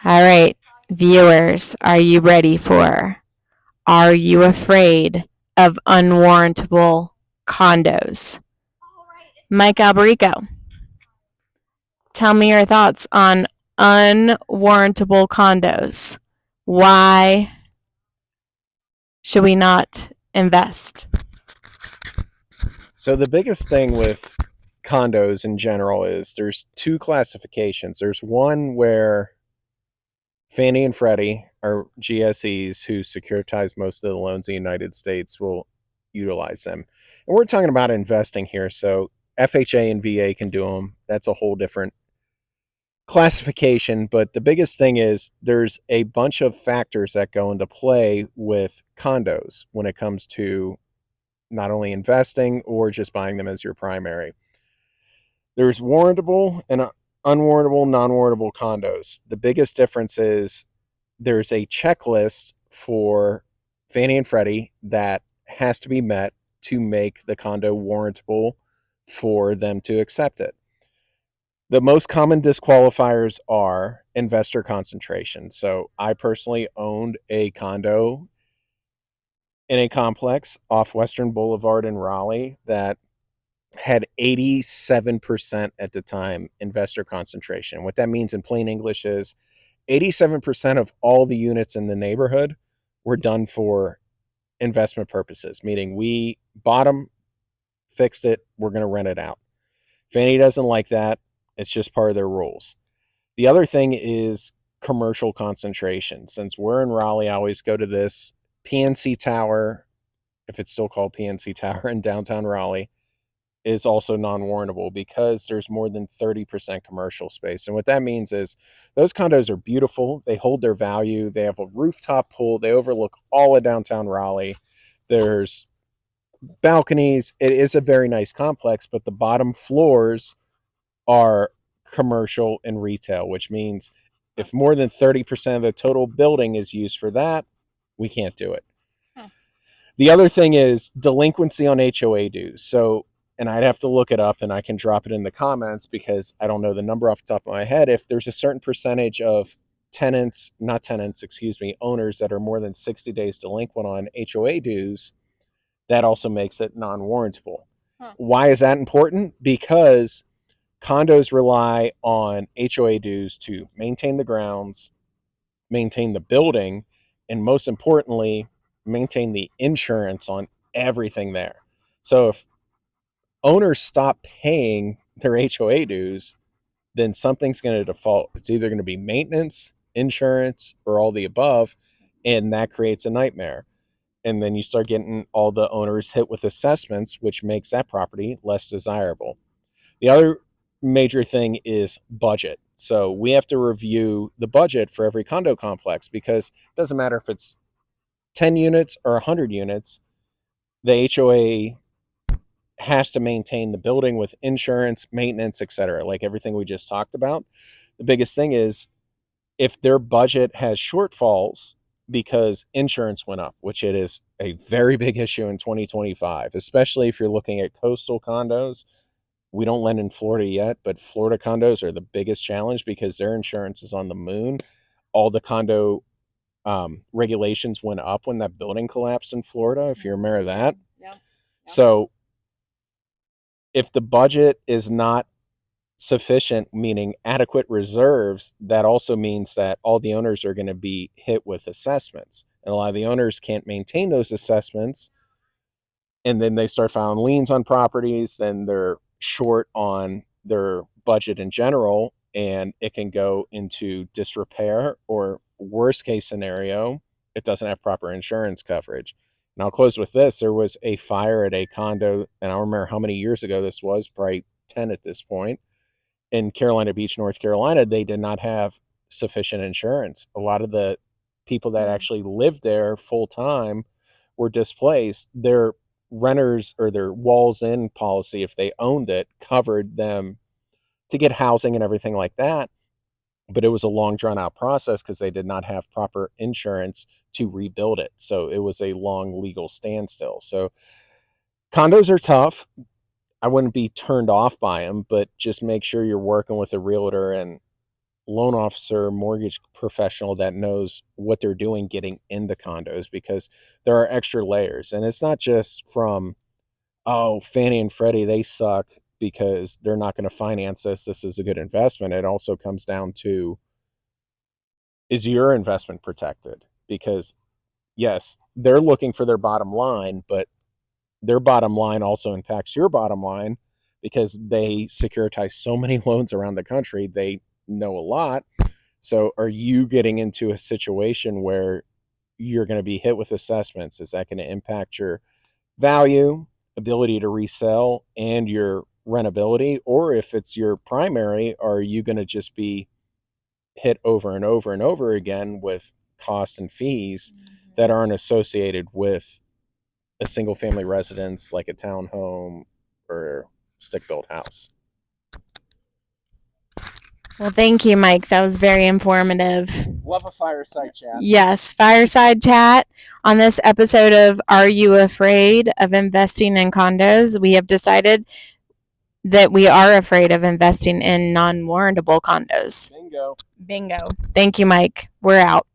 All right, viewers, are you ready for Are You Afraid of Unwarrantable Condos? Mike Alberico, tell me your thoughts on unwarrantable condos. Why should we not invest? So the biggest thing with condos in general is there's two classifications. There's one where Fannie and Freddie, or GSEs, who securitize most of the loans in the United States, will utilize them. And we're talking about investing here, so FHA and VA can do them. That's a whole different classification. But the biggest thing is there's a bunch of factors that go into play with condos when it comes to not only investing or just buying them as your primary. There's warrantable and unwarrantable, non-warrantable condos. The biggest difference is there's a checklist for Fannie and Freddie that has to be met to make the condo warrantable for them to accept it. The most common disqualifiers are investor concentration. So I personally owned a condo in a complex off Western Boulevard in Raleigh that had 87% at the time investor concentration. What that means in plain English is 87% of all the units in the neighborhood were done for investment purposes, meaning we bought them, fixed it, we're going to rent it out. Fannie doesn't like that. It's just part of their rules. The other thing is commercial concentration. Since we're in Raleigh, I always go to this PNC Tower, if it's still called PNC Tower in downtown Raleigh, is also non-warrantable because there's more than 30% commercial space. And what that means is those condos are beautiful. They hold their value. They have a rooftop pool. They overlook all of downtown Raleigh. There's balconies. It is a very nice complex, but the bottom floors are commercial and retail, which means if more than 30% of the total building is used for that, we can't do it. The other thing is delinquency on HOA dues. So, and I'd have to look it up and I can drop it in the comments because I don't know the number off the top of my head. If there's a certain percentage of owners that are more than 60 days delinquent on HOA dues, that also makes it non-warrantable. Why is that important? Because condos rely on HOA dues to maintain the grounds, maintain the building, and most importantly, maintain the insurance on everything there. So if owners stop paying their HOA dues, then something's going to default. It's either going to be maintenance, insurance, or all the above, and that creates a nightmare. And then you start getting all the owners hit with assessments, which makes that property less desirable. The other major thing is budget. So we have to review the budget for every condo complex because it doesn't matter if it's 10 units or 100 units, the HOA has to maintain the building with insurance, maintenance, etc., like everything we just talked about. The biggest thing is if their budget has shortfalls because insurance went up, which it is a very big issue in 2025, especially if you're looking at coastal condos. We don't lend in Florida yet, but Florida condos are the biggest challenge because their insurance is on the moon. All the condo regulations went up when that building collapsed in Florida, if you're aware of that. Yeah. So if the budget is not sufficient, meaning adequate reserves, that also means that all the owners are going to be hit with assessments. And a lot of the owners can't maintain those assessments. And then they start filing liens on properties, then they're short on their budget in general, and it can go into disrepair or worst case scenario, it doesn't have proper insurance coverage. And I'll close with this. There was a fire at a condo, and I don't remember how many years ago this was, probably 10 at this point, in Carolina Beach, North Carolina. They did not have sufficient insurance. A lot of the people that actually lived there full time were displaced. Their renters or their walls in policy, if they owned it, covered them to get housing and everything like that. But it was a long drawn out process because they did not have proper insurance to rebuild it. So it was a long legal standstill. So condos are tough. I wouldn't be turned off by them, but just make sure you're working with a realtor and loan officer, mortgage professional that knows what they're doing getting into condos, because there are extra layers. And it's not just from, oh, Fannie and Freddie, they suck because they're not going to finance this. This is a good investment. It also comes down to, is your investment protected? Because yes, they're looking for their bottom line, but their bottom line also impacts your bottom line because they securitize so many loans around the country. They know a lot. So are you getting into a situation where you're going to be hit with assessments? Is that going to impact your value, ability to resell, and your rentability? Or if it's your primary, are you going to just be hit over and over and over again with costs and fees that aren't associated with a single family residence like a townhome or stick built house? Well, thank you, Mike. That was very informative. Love a fireside chat. Yes, fireside chat on this episode of Are You Afraid of Investing in Condos? We have decided that we are afraid of investing in non-warrantable condos. Bingo. Bingo. Thank you, Mike. We're out.